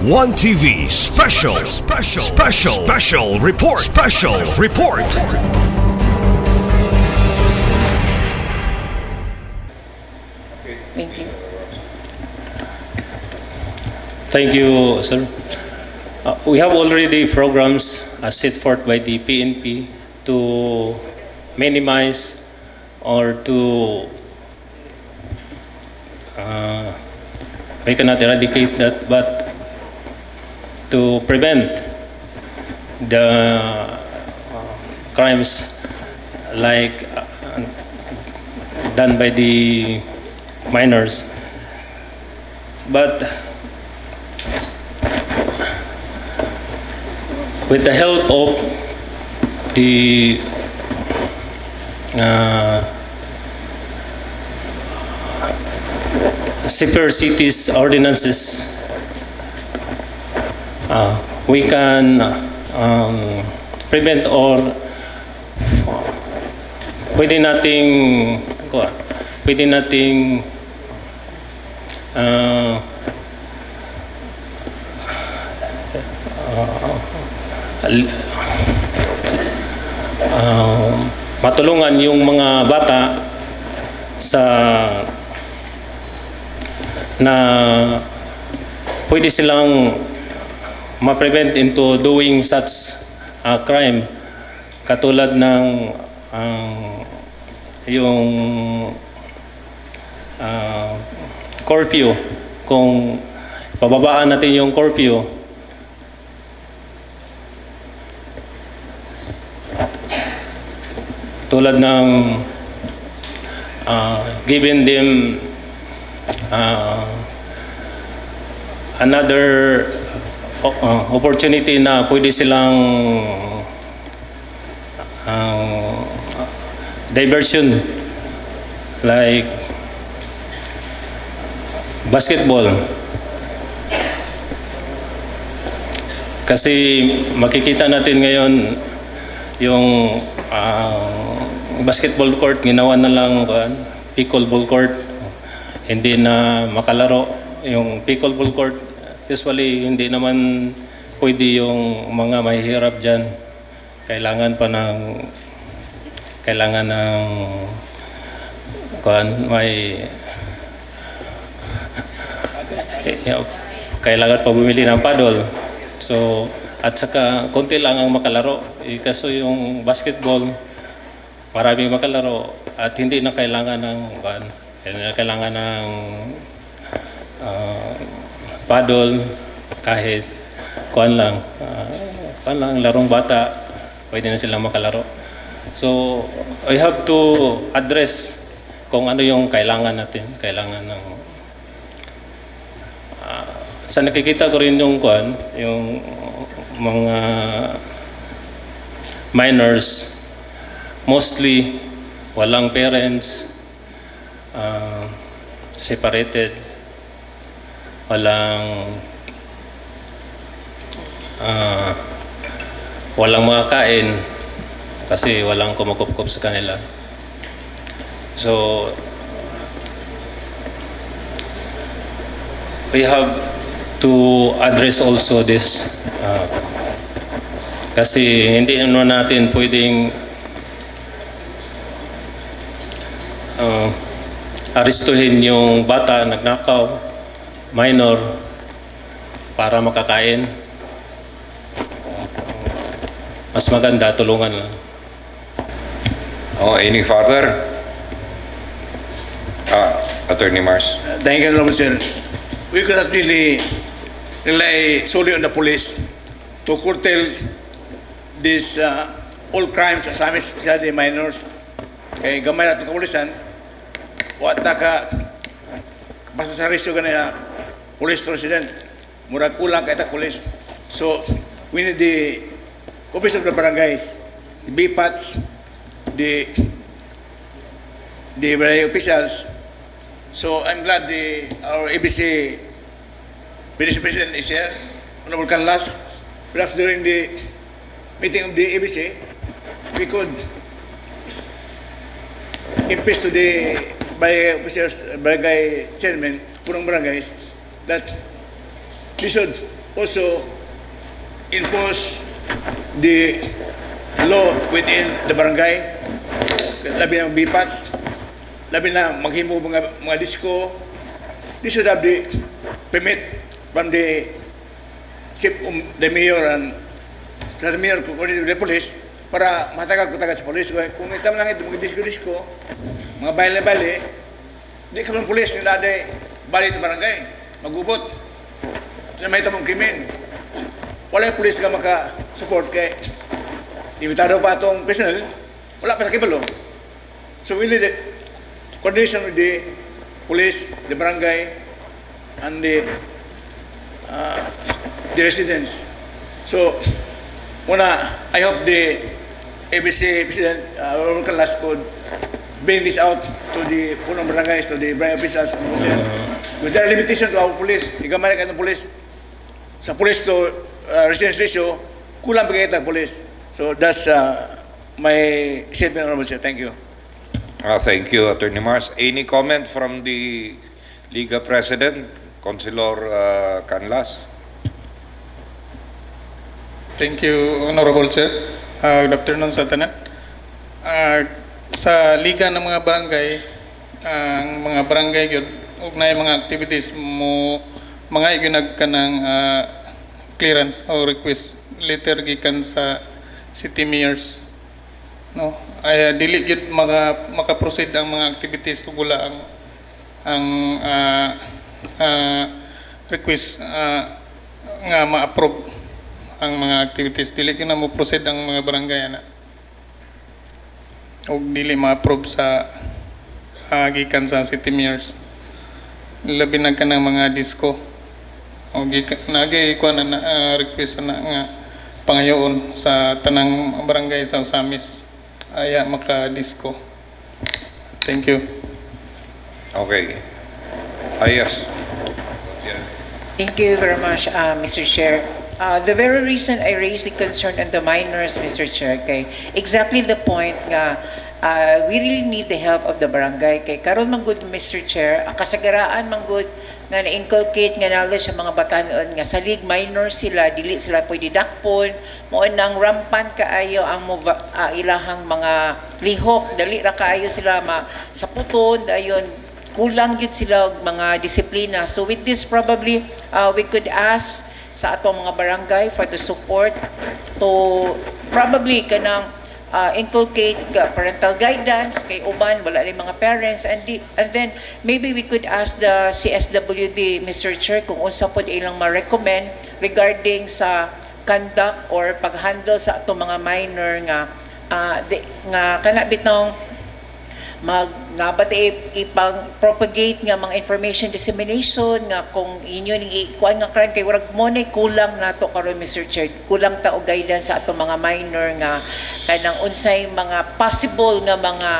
One TV special report. Thank you. Thank you, sir. We have already programs set forth by the PNP to minimize or to we cannot eradicate that, but to prevent the crimes like done by the minors. But with the help of the Separate Cities ordinances, we can prevent or pwede nating matulungan yung mga bata sa na pwede silang ma-prevent into doing such crime, katulad ng yung curfew. Kung pababaan natin yung curfew, tulad ng giving them another opportunity na pwede silang diversion like basketball. Kasi makikita natin ngayon yung basketball court ginawa na lang pickleball court, hindi na makalaro. Yung pickleball court usually hindi naman pwede yung mga mahihirap dyan. Kailangan ng kailangan pa bumili ng paddle. So, at saka konti lang ang makalaro. Kaso yung basketball, maraming makalaro at hindi na kailangan ng paddle, kahit larong bata, pwede na silang makalaro. So, I have to address kung ano yung kailangan natin. Kailangan ng sa nakikita ko rin yung yung mga minors, mostly walang parents, separated, walang mga kain kasi walang kumukupkup sa kanila. So we have to address also this kasi hindi natin pwedeng arestuhin yung bata nagnakaw, minor, para makakain. Mas maganda tulungan lang. Any further? Attorney Mars. Thank you, Mr. We cannot really rely solely on the police to curtail these all crimes, especially minors. Kaya gamay natin kapulisan, wata ka basta sa risyo ganaya police resident, murag kulang kaya police. So we need the office of the barangays, the BPATs, the barangay officials. So I'm glad our ABC Vice President is here, Honorable Canlas. Perhaps during the meeting of the ABC, we could impress to the barangay officers, barangay chairman, punong barangays, that we should also enforce the law within the barangay, labi ng BPAS, labi na maghimo mga disco. They should have the permit from the chief, the mayor and sa mayor coordinated with the police para matagag ko taga sa police. Kung itam lang ito mga disco-disco, mga baile-baile, di ka ng police yung laday bali sa barangay, magubot. So, may tamang krimen. Wala yung police ka maka-support kay limitado pa itong personnel, wala pa sa kibalo. So we need coordination with the police, the barangay, and the residents. So, muna, I hope the ABC President, Local Last could bring this out to the punong barangays, to the barangay officials, with their limitation to our police. Igamay ka ng police. Sa police to residence ratio, kulang bigay ng police. So, that's my statement, Honorable Chair. Thank you. Thank you, Attorney Mars. Any comment from the Liga President, Councilor Canlas? Thank you, Honorable Sir. Good afternoon sa tanan. Sa Liga ng mga barangay, ang mga barangay yun, ugnay mga activities mo, mga iginag ka ng clearance o request letter gikan sa city mayors. No, ay dili gyud maka-proceed ang mga activities ug wala ang request nga ma-approve ang mga activities, dili gyud na mo proceed ang mga barangay ana. Og dili ma-approve sa gikan sa city mayors. Labi na kanang mga disco. Og nagay ko na request na nga pangayoon sa tanang barangay sa Usamis. Aya maka-disco. Thank you. Okay. Yes. Thank you very much, Mr. Chair. The very reason I raised the concern on the minors, Mr. Chair, kay exactly the point nga we really need the help of the barangay. Kay karon man good, Mr. Chair, ang kasagaraan man good nga na-inculcate nga knowledge sa mga batanon nga salig minor sila, dili sila pwede dakpon, mo nang rampant kaayo ang ilahang mga lihok, dali ra kaayo sila saputon, dayon kulang gyud sila og mga disiplina. So with this probably we could ask sa atong mga barangay for the support to probably kanang inculcate parental guidance kay uban wala rin mga parents, and then maybe we could ask the CSWD, Mr. Chair, kung unsa pod ilang ma-recommend regarding sa conduct or pag-handle sa atong mga minor nga kana bitong ipang-propagate nga mga information dissemination nga kung inyo ning ikuan nga karon kay warag mo nay kulang nato karon, Mr. Chair, kulang ta og guidance sa atong mga minor nga kanang unsay mga possible nga mga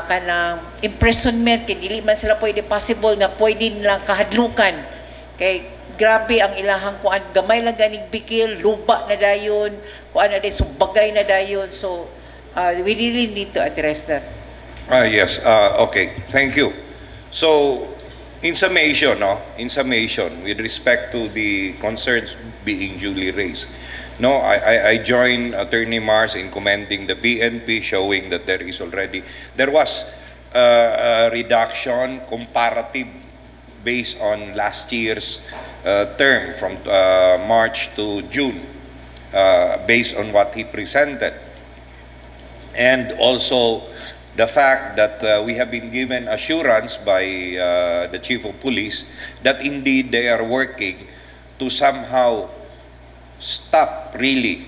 kanang imprisonment kay dili man sila pwede possible nga pwede nilang kahadlukan kay grabe ang ilahang kuan, gamay lang ganing bikil, luba na dayon, kuan na din subagay na dayon. So we really need to address that. Yes. Okay. Thank you. So, in summation, with respect to the concerns being duly raised, I join Attorney Mars in commending the PNP, showing that there was a reduction comparative based on last year's term from March to June, based on what he presented, and also the fact that we have been given assurance by the Chief of Police that indeed they are working to somehow stop really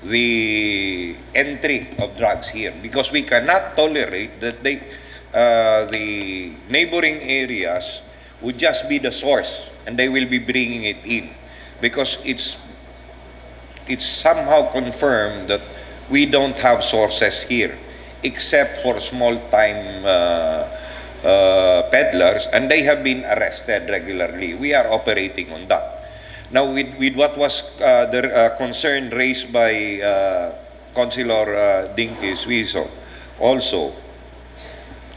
the entry of drugs here, because we cannot tolerate that the neighboring areas would just be the source and they will be bringing it in, because it's somehow confirmed that we don't have sources here except for small-time peddlers, and they have been arrested regularly. We are operating on that. Now, with what was the concern raised by Councilor Dinky Suizo, also,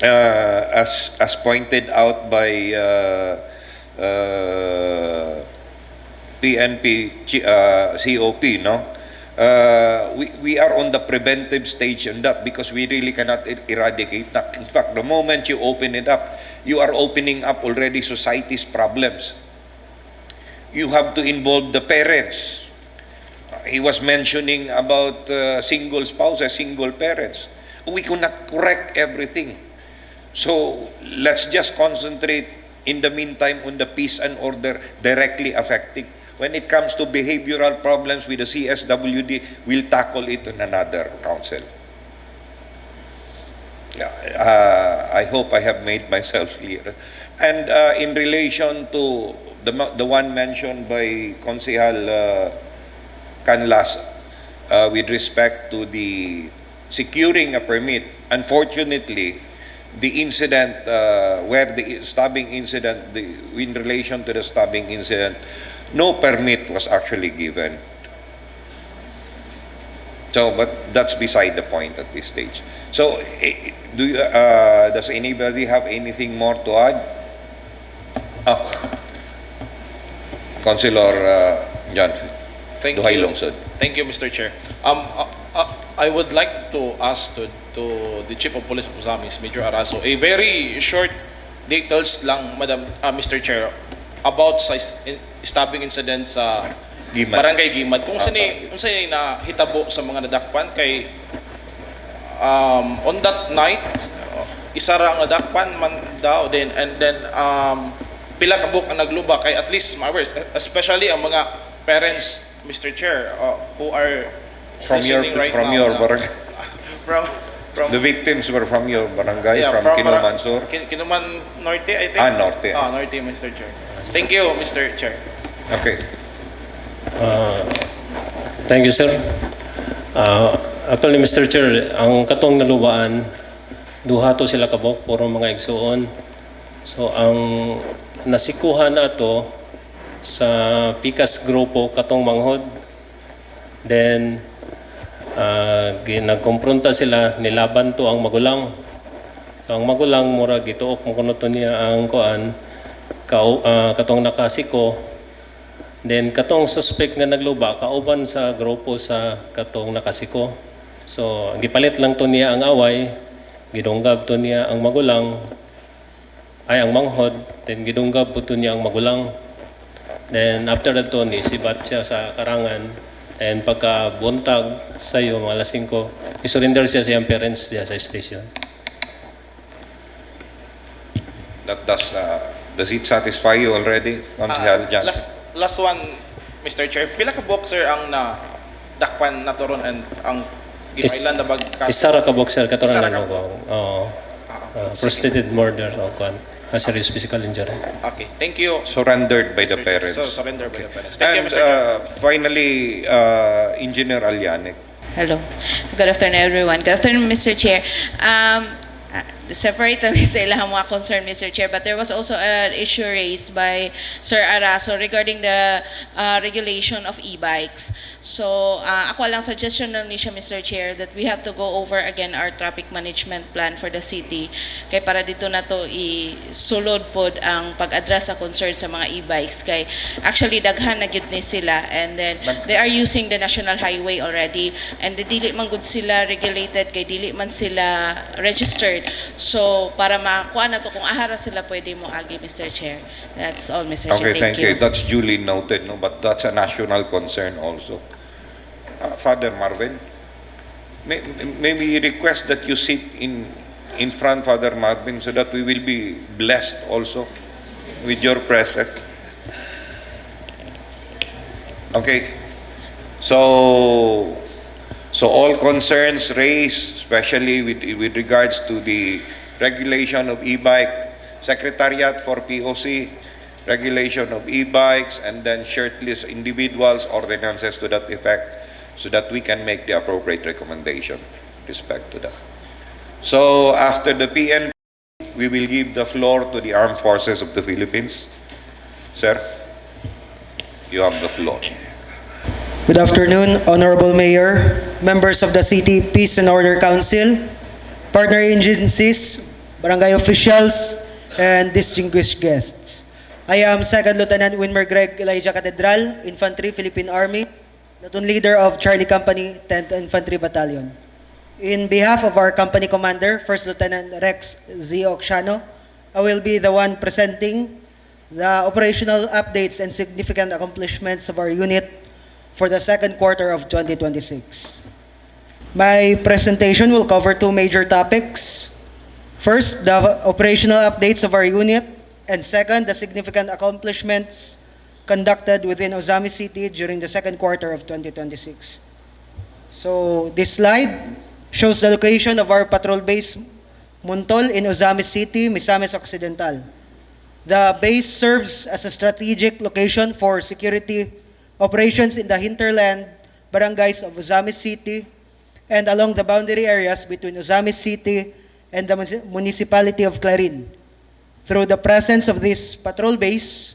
as pointed out by COP, no? We are on the preventive stage on that because we really cannot eradicate that. In fact, the moment you open it up, you are opening up already society's problems. You have to involve the parents. He was mentioning about single spouses, single parents. We cannot correct everything. So let's just concentrate in the meantime on the peace and order directly affecting. When it comes to behavioral problems with the CSWD, we'll tackle it in another council. I hope I have made myself clear. And in relation to the one mentioned by Konsehal Canlas with respect to the securing a permit, unfortunately, the incident where the stabbing incident, in relation to the stabbing incident, no permit was actually given. So, but that's beside the point at this stage. So, does anybody have anything more to add? Councilor John Duhay Lungsod. Thank you, Mr. Chair. I would like to ask to the Chief of Police of Osamis, Major Araso, a very short details lang, Mr. Chair, about sa stabbing incident sa Gimad. Barangay Gimad. Kung saan na hitabo sa mga nadakpan kay on that night isa ra ang nadakpan man daw din, and then pila ka book ang nagluba kay at least mawers, especially ang mga parents, Mr. Chair, who are From your barangay. From The victims were from your barangay, yeah, from Kinuman Sur? Kinuman Norte, I think. Norte. Norte, Mr. Chair. Thank you, Mr. Chair. Okay. Thank you, sir. Actually, Mr. Chair, ang katong nalubaan, duha to sila kabok, puro mga igsuon. So, ang nasikuhan ato sa Pikas Grupo katong manghod. Then, nagkompronta sila, nilaban to ang magulang. So, ang magulang, mura gituok mo kuno to niya ang kuan, katong nakasiko. Then katong suspect nga nagluba kauban sa grupo sa katong nakasiko. So gipalit lang to niya ang away, gidunggab to niya ang magulang, ay ang manghod, then gidunggab po to niya ang magulang. Then after that to ni sibat siya sa karangan, and pagka buntag sa iyo mga alas 5, isurrender siya sa iyang parents diya sa station. Does it satisfy you already, Councilor Jan? Last one, Mr. Chair. Pila ka boxer ang dakpan na turon and ang gipailan na bag Isa ra ka boxer katuran Isa ra lang ka- ko. Prostrated murder o kuan. Serious physical injury. Okay, thank you. Surrendered by the Mr. parents. So, surrender by the parents. Thank you, And Mr. Chair. finally, Engineer Alianic. Hello. Good afternoon, everyone. Good afternoon, Mr. Chair. Separate kami sa ilang mga concern, Mr. Chair, but there was also an issue raised by Sir Araso regarding the regulation of e-bikes. So, ako lang suggestion lang ni siya, Mr. Chair, that we have to go over again our traffic management plan for the city. Kay para dito na to isulod pod ang pag-address sa concern sa mga e-bikes. Kay actually daghan na gyud ni sila, and then they are using the national highway already, and dili man gud sila regulated, kay dili man sila registered. So, para makuha na to kung ahara sila pwede mo agi, Mr. Chair. That's all, Mr. Chair. Okay, thank you. That's duly noted, no? But that's a national concern also. Father Marvin, may we request that you sit in front, Father Marvin, so that we will be blessed also with your presence. Okay. So all concerns raised, especially with regards to the regulation of e-bike, Secretariat for POC, regulation of e-bikes, and then shirtless individuals, ordinances to that effect, so that we can make the appropriate recommendation with respect to that. So after the PNP, we will give the floor to the Armed Forces of the Philippines. Sir, you have the floor. Good afternoon, Honorable Mayor, members of the City Peace and Order Council, partner agencies, barangay officials, and distinguished guests. I am Second Lieutenant Winmer Greg Elijah Catedral, Infantry, Philippine Army, platoon leader of Charlie Company, 10th Infantry Battalion. In behalf of our company commander, First Lieutenant Rex Z. Oxiano, I will be the one presenting the operational updates and significant accomplishments of our unit for the second quarter of 2026. My presentation will cover two major topics. First, the operational updates of our unit, and second, the significant accomplishments conducted within Ozami City during the second quarter of 2026. So, this slide shows the location of our patrol base Montol in Ozami City, Misamis Occidental. The base serves as a strategic location for security operations in the hinterland barangays of Ozami City and along the boundary areas between Ozami City and the municipality of Clarin. Through the presence of this patrol base,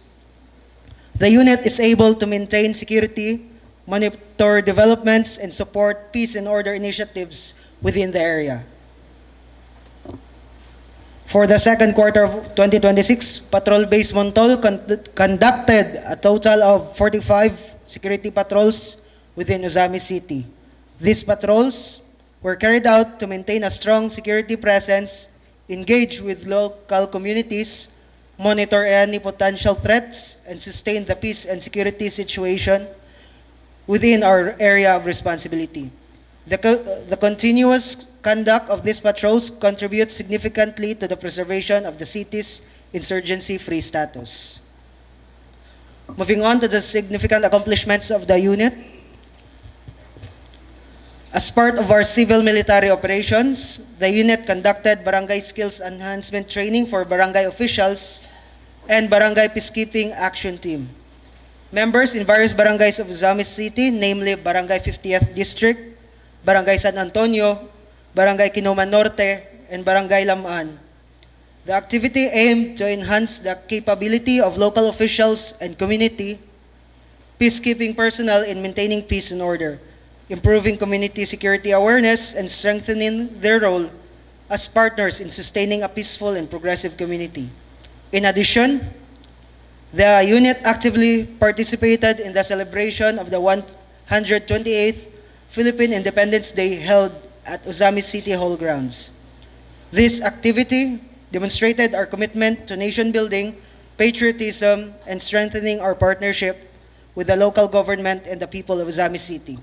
the unit is able to maintain security, monitor developments, and support peace and order initiatives within the area. For the second quarter of 2026, Patrol Base Montol conducted a total of 45 security patrols within Ozami City. These patrols were carried out to maintain a strong security presence, engage with local communities, monitor any potential threats, and sustain the peace and security situation within our area of responsibility. The continuous conduct of these patrols contributes significantly to the preservation of the city's insurgency-free status. Moving on to the significant accomplishments of the unit. As part of our civil-military operations, the unit conducted barangay skills enhancement training for barangay officials and barangay peacekeeping action team. Members in various barangays of Ozami City, namely Barangay 50th District, Barangay San Antonio, Barangay Kinuman Norte, and Barangay Lamaan. The activity aimed to enhance the capability of local officials and community peacekeeping personnel in maintaining peace and order, improving community security awareness, and strengthening their role as partners in sustaining a peaceful and progressive community. In addition, the unit actively participated in the celebration of the 128th Philippine Independence Day held at Ozami City Hall grounds. This activity demonstrated our commitment to nation building, patriotism, and strengthening our partnership with the local government and the people of Ozami City.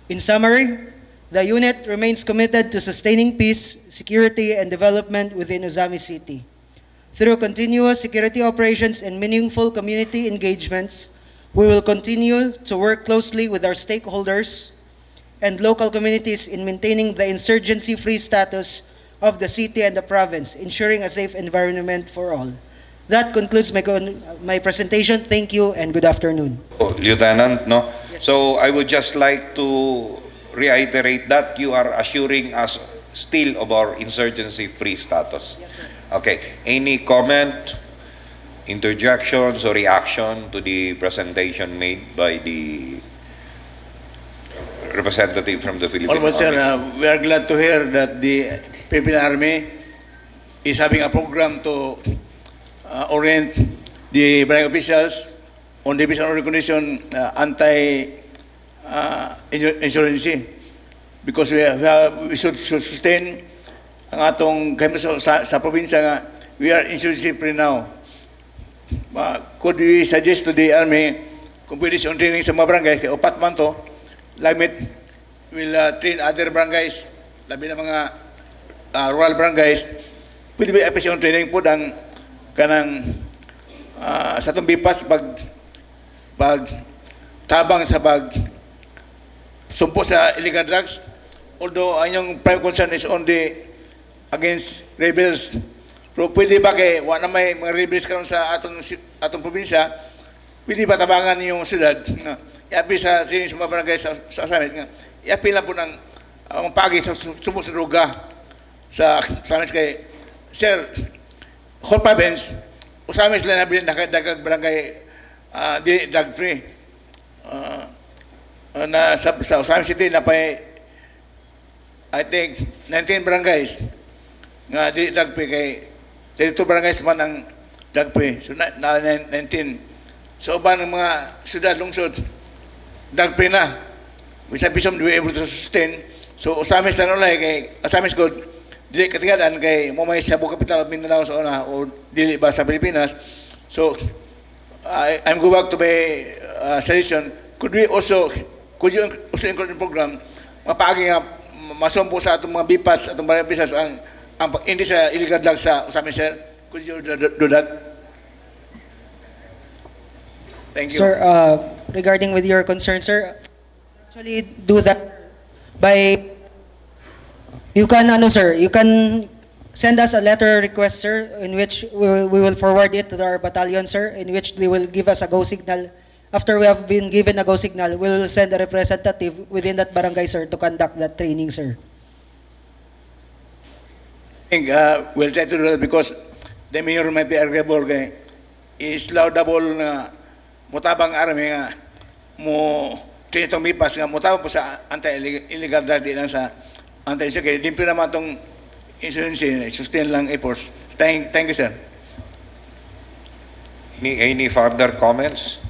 In summary, the unit remains committed to sustaining peace, security, and development within Ozami City. Through continuous security operations and meaningful community engagements, we will continue to work closely with our stakeholders and local communities in maintaining the insurgency-free status of the city and the province, ensuring a safe environment for all. That concludes my presentation. Thank you and good afternoon. Lieutenant, no? So I would just like to reiterate that you are assuring us still of our insurgency-free status. Yes, sir. Okay. Any comment, interjections, or reaction to the presentation made by the representative from the Philippine Almost, sir, Army? we are glad to hear that the Philippine Army is having a program to orient the barangay officials on the basis of recognition anti-insurgency because we should sustain ang atong kahit sa probinsya nga we are insurgency free now. Could we suggest to the Army kung pwede siyang training sa mga barangay kaya upat man to Lamit will train other barangays, labi na mga rural barangays. Pwede ba yung training po ang kanang sa itong bipas pag tabang sa pag sumpo sa illegal drugs. Although ang yung prime concern is only against rebels. Pero pwede ba kay wala na may mga rebels karon sa atong probinsya, pwede ba tabangan yung syudad? I-appeal sa training sa mga barangay sa Asamis nga, i-appeal lang po ng pagi sa sumo sa droga sa Asamis kay Sir, whole province, Asamis lang nabilin nakadagag barangay di drug free. Na sa Asamis City na pa I think 19 barangays nga di drug free kay 32 barangays man ang drug-free. So, 19. Sa uban ng mga syudad, lungsod, drug-free na. Bisa bisom, di able to sustain. So, Osamis lang ulay, kay Osamis good, dili katigadan kay Mumay Cebu Capital of Mindanao sa una, o dili ba sa Pilipinas. So, I'm go back to my suggestion. Could you also include in program, mapagi nga, masumpo sa atong mga BIPAS, atong mga BIPAS, ang hindi sa illegal drugs sa Osamis, sir? Could you do that? Thank you. Sir, regarding with your concern, sir, actually do that by, you can, sir, you can send us a letter request, sir, in which we will forward it to our battalion, sir, in which they will give us a go signal. After we have been given a go signal, we will send a representative within that barangay, sir, to conduct that training, sir. I think we'll try to do that because the mayor might be agreeable kay is laudable na mutabang army nga mo tinitong mipas nga mutabang po sa anti-illegal drug di lang sa anti-illegal kay dimpi naman itong insurance sustain lang efforts. Thank you, sir. Any further comments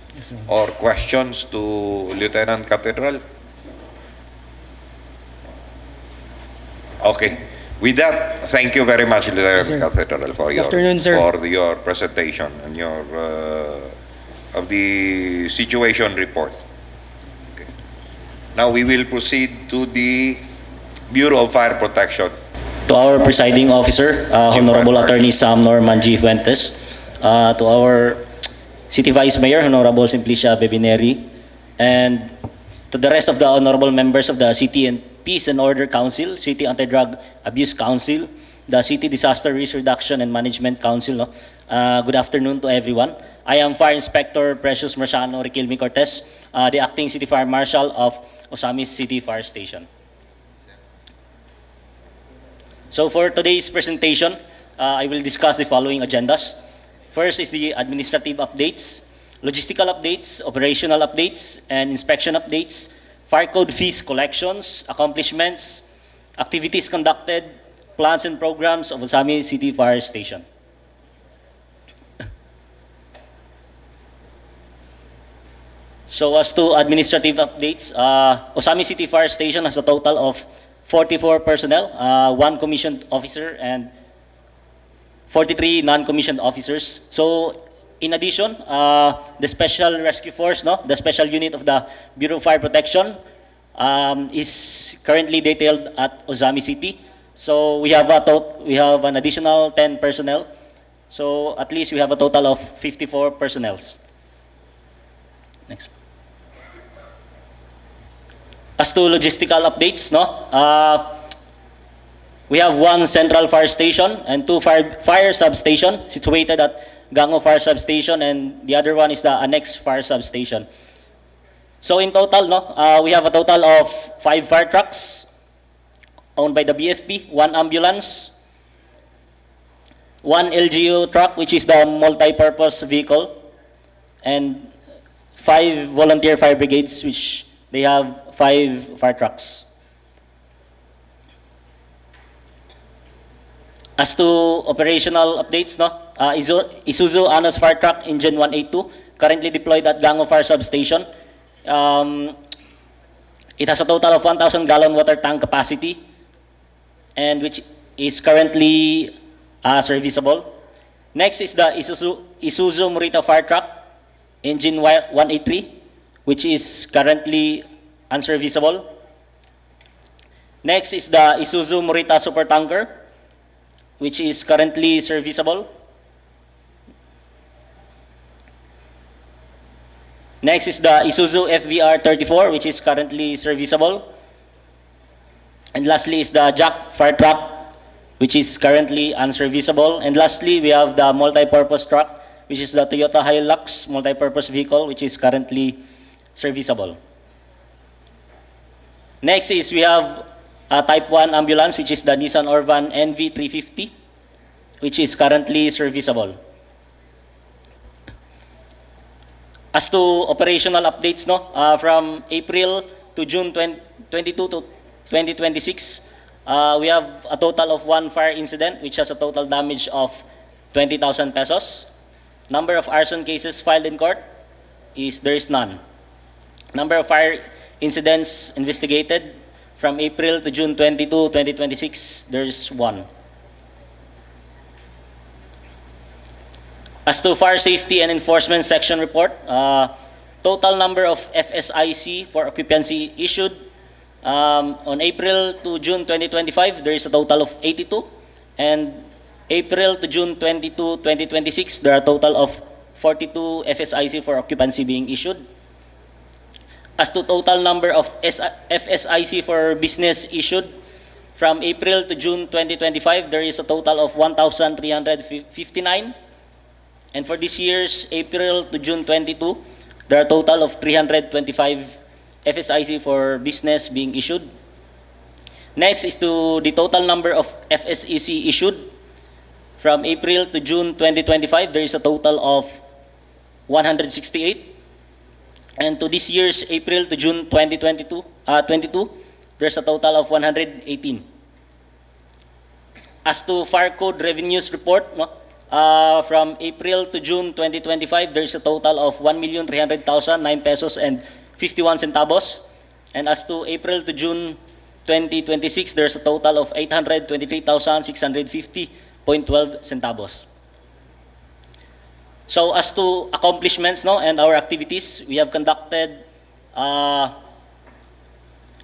or questions to Lieutenant Cathedral? Okay. With that, thank you very much, Lieutenant Sir. Cathedral, for your Afternoon, sir. presentation and your of the situation report. Okay. Now we will proceed to the Bureau of Fire Protection. To our presiding officer, Honorable Attorney Sam Norman G. Fuentes, to our City Vice Mayor, Honorable Simplicia Bebineri, and to the rest of the honorable members of the City and Peace and Order Council, City Anti-Drug Abuse Council, the City Disaster Risk Reduction and Management Council. Good afternoon to everyone. I am Fire Inspector Precious Marciano Riquelme Cortez, the Acting City Fire Marshal of Osamis City Fire Station. So for today's presentation, I will discuss the following agendas. First is the administrative updates, logistical updates, operational updates, and inspection updates, fire code fees collections, accomplishments, activities conducted, plans and programs of Osamis City Fire Station. So as to administrative updates, Osamis City Fire Station has a total of 44 personnel, 1 commissioned officer, and 43 non-commissioned officers. So in addition, the Special Rescue Force, the special unit of the Bureau of Fire Protection, is currently detailed at Osamis City. So we have an additional 10 personnel. So at least we have a total of 54 personnel. Next. As to logistical updates, we have 1 central fire station and 2 fire substation situated at Gango Fire Substation, and the other one is the Annex Fire Substation. So in total, we have a total of 5 fire trucks owned by the BFP, 1 ambulance, 1 LGU truck, which is the multi-purpose vehicle, and 5 volunteer fire brigades, which they have 5 fire trucks. As to operational updates, Isuzu Anos Fire Truck Engine 182, currently deployed at Gango Fire Substation. It has a total of 1,000 gallon water tank capacity, and which is currently serviceable. Next is the Isuzu Morita Fire Truck Engine 183, which is currently unserviceable. Next is the Isuzu Morita Super Tanker, which is currently serviceable. Next is the Isuzu FVR 34, which is currently serviceable. And lastly is the Jack Fire Truck, which is currently unserviceable. And lastly, we have the multi-purpose truck, which is the Toyota Hilux multi-purpose vehicle, which is currently serviceable. Next is we have a Type 1 ambulance, which is the Nissan Orvan NV350, which is currently serviceable. As to operational updates, from April to June 22 to 2026, we have a total of 1 fire incident, which has a total damage of 20,000 pesos. Number of arson cases filed in court there is none. Number of fire incidents investigated from April to June 22, 2026, there's 1. As to fire safety and enforcement section report, total number of FSIC for occupancy issued on April to June 2025, there is a total of 82. And April to June 22, 2026, there are a total of 42 FSIC for occupancy being issued. As to total number of FSIC for business issued, from April to June 2025, there is a total of 1,359. And for this year's April to June 22, there are a total of 325 FSIC for business being issued. Next is to the total number of FSEC issued. From April to June 2025, there is a total of 168. And to this year's April to June 2022, there's a total of 118. As to fire code revenues report, from April to June 2025, there's a total of 1,300,009 pesos and 51 centavos. And as to April to June 2026, there's a total of 823,650.12 centavos. So as to accomplishments and our activities, we have conducted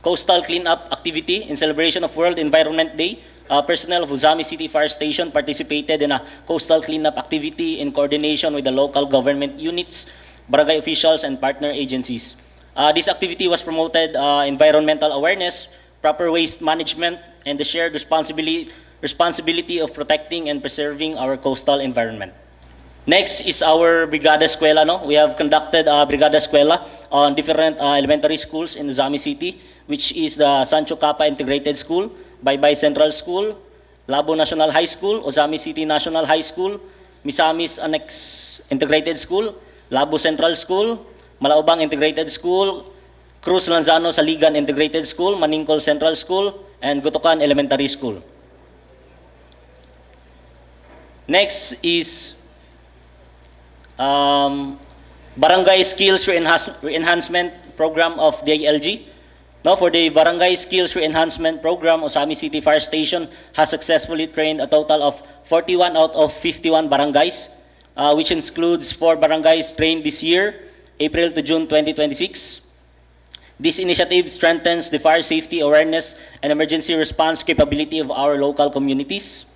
coastal cleanup activity in celebration of World Environment Day. Personnel of Uzami City Fire Station participated in a coastal cleanup activity in coordination with the local government units, barangay officials, and partner agencies. This activity was promoted environmental awareness, proper waste management, and the shared responsibility of protecting and preserving our coastal environment. Next is our Brigada Eskwela. We have conducted Brigada Eskwela on different elementary schools in Uzami City, which is the Sancho Capa Integrated School, Baybay Central School, Labo National High School, Uzami City National High School, Misamis Annex Integrated School, Labo Central School, Malaubang Integrated School, Cruz Lanzano Saligan Integrated School, Maningkol Central School, and Gutukan Elementary School. Next is Barangay Skills Re-Enhancement Program of DILG. For the Barangay Skills Re-Enhancement Program, Uzami City Fire Station has successfully trained a total of 41 out of 51 barangays, which includes 4 barangays trained this year, April to June 2026. This initiative strengthens the fire safety awareness and emergency response capability of our local communities.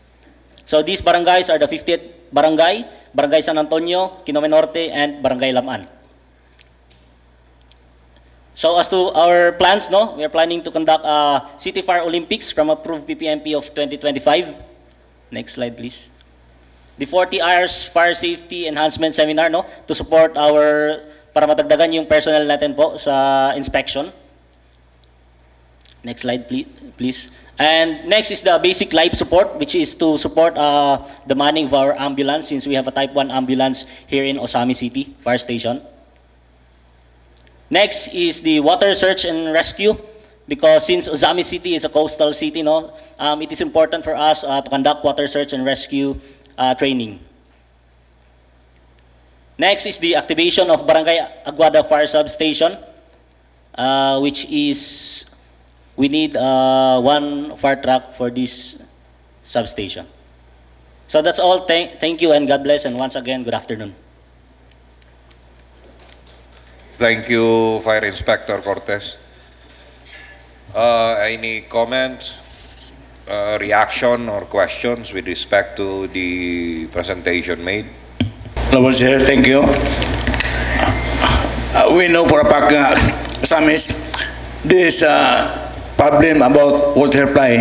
So these barangays are the 50th Barangay, Barangay San Antonio, Quinome Norte, and Barangay Laman. So as to our plans, we are planning to conduct City Fire Olympics from approved PPMP of 2025. Next slide, please. The 40 hours fire safety enhancement seminar to support para madagdagan yung personnel natin po sa inspection. Next slide, please. And next is the basic life support, which is to support the manning of our ambulance, since we have a Type 1 ambulance here in Uzami City Fire Station. Next is the water search and rescue, because since Uzami City is a coastal city, it is important for us to conduct water search and rescue training. Next is the activation of Barangay Aguada Fire Substation, which is, we need 1 fire truck for this substation. So that's all. Thank you and God bless, and once again, good afternoon. Thank you, Fire Inspector Cortez. Any comments, reaction, or questions with respect to the presentation made? Honorable Chair, thank you. We know for a fact Samis, this problem about water supply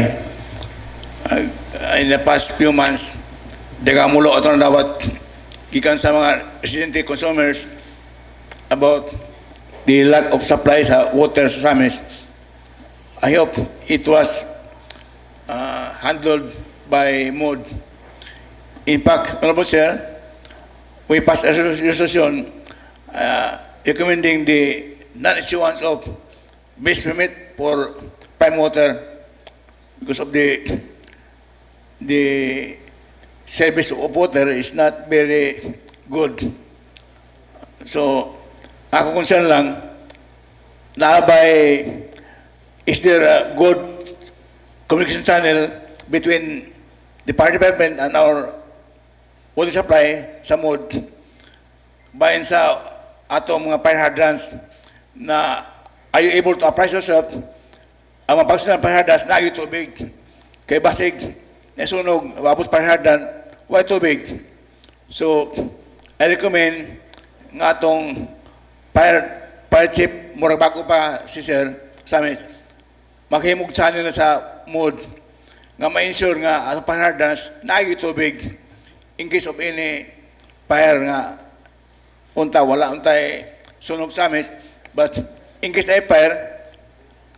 in the past few months, dagamulo ito na dapat gikan sa mga residente consumers about the lack of supply sa water sa Samis. I hope it was handled by MOD. In fact, Honorable Chair, we passed a resolution recommending the non-issuance of base permit for prime water because of the service of water is not very good. So, ako concern lang, is there a good communication channel between the fire department and our water supply sa mood bayan sa atong mga fire hydrants na are you able to apprise yourself ang mga personal fire hydrants na yung tubig kay basig nasunog wapos fire hydrant why tubig. So I recommend nga atong fire chief murag bago pa si sir sa amin maghimog channel na sa mood nga ma-ensure nga atong fire hydrants na yung tubig in case of any fire nga wala untay sunog sa amin, but in case na fire,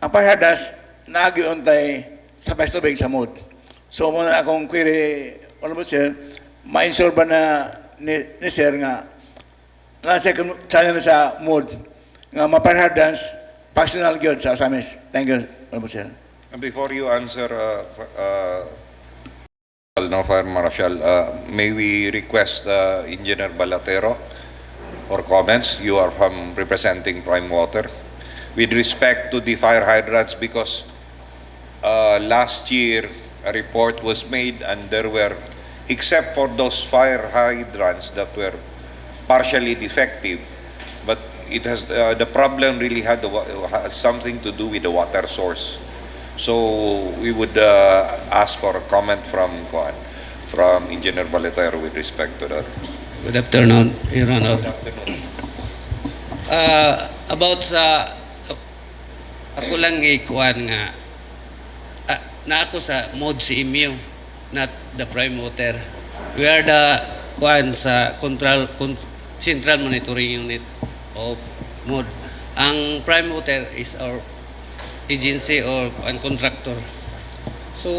ang fire hydrants naagi untay sa tubig sa mood. So muna akong query, Honorable Sir, ma-ensure ba na ni Sir nga nasa channel sa mood nga ma-fire hydrants functional good sa amin. Thank you, Honorable Sir. Before you answer, Fire Marshal, may we request Engineer Balatero or comments? You are representing Prime Water. With respect to the fire hydrants, because last year a report was made and there were, except for those fire hydrants that were partially defective, but it has the problem really had something to do with the water source. So we would ask for a comment from Engineer Balatero with respect to that. Good afternoon, Your Honor. About sa ako lang ikuan nga na ako sa mode CMU, not the Prime Water. We are the kuan sa central monitoring unit of mode. Ang Prime Water is our agency or contractor. So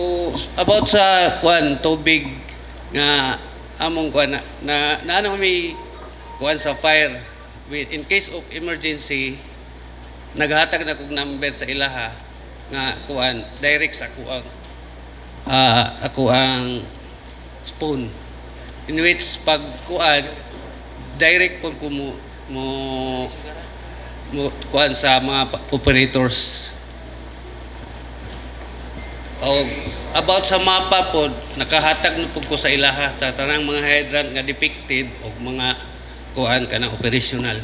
about sa kuan tubig nga among kuan na may kuan sa fire in case of emergency naghatag na kog number sa ilaha nga kuan direct sa ako ang spoon in which pag kuan direct pag mo kuan sa mga operators. About sa mapa pod nakahatag na pud ko sa ilaha sa tanang mga hydrant nga defective o mga kuan kana operational.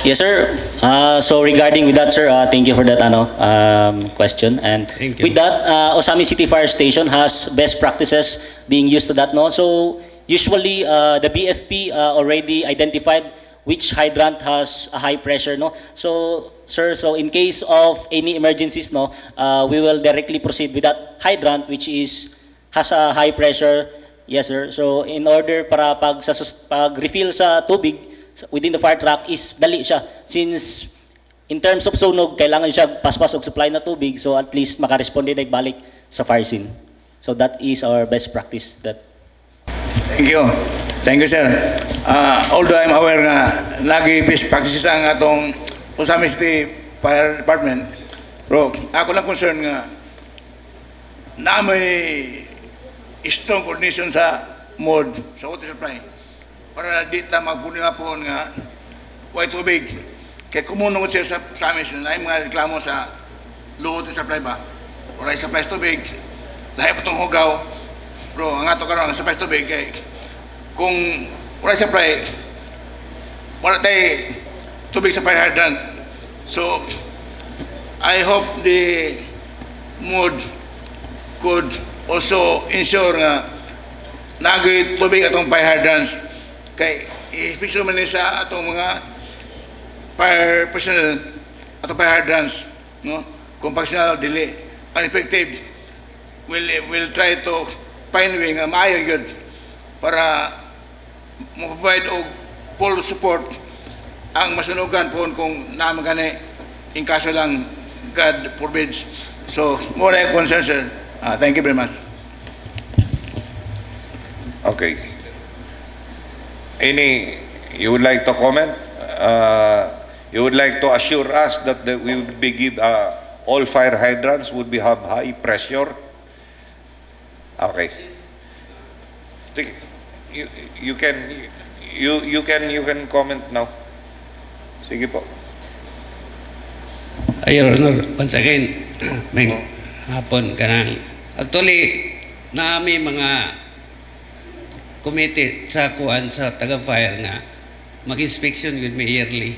Yes, sir. So regarding with that, sir, thank you for that question. And Thank you. with that, Osami City Fire Station has best practices being used to that, no? So usually, the BFP already identified which hydrant has a high pressure, no? So, sir, so in case of any emergencies, no, we will directly proceed with that hydrant which has a high pressure. Yes, sir. So in order para pag refill sa tubig within the fire truck is dali siya. Since in terms of sunog, kailangan siya paspas og supply na tubig, so at least makaresponde na balik sa fire scene. So that is our best practice. Thank you. Thank you, sir. Although I'm aware nga lagi best practices ang atong Osami City Fire Department, pero ako lang concern nga na may strong coordination sa mode sa water supply para di ta magpunihapon nga way tubig. Kaya kumunong sir sa amin na mga reklamo sa low water supply ba? Wala supply tubig, lahi pa itong hugaw. Bro, ang ato karon ang supply tubig kay kung wala supply, wala tayo tubig sa fire hydrant. So, I hope the mood could also ensure nga nagay tubig atong fire hydrants. Kay especially sa atong mga fire personnel atong fire hydrants, no? Kung functional dili effective, we'll try to find way nga maayo gyud para mo-provide og full support ang masunugan po kung namagani in kaso lang God forbids. So, more like concern, sir. Thank you very much. Okay. You would like to comment? You would like to assure us that we would be all fire hydrants would have high pressure? Okay. You can comment now. Sige po. Your Honor, once again, may hapon ka nang. Actually, naami mga committee sa kuan sa taga-fire nga mag-inspection yun may yearly.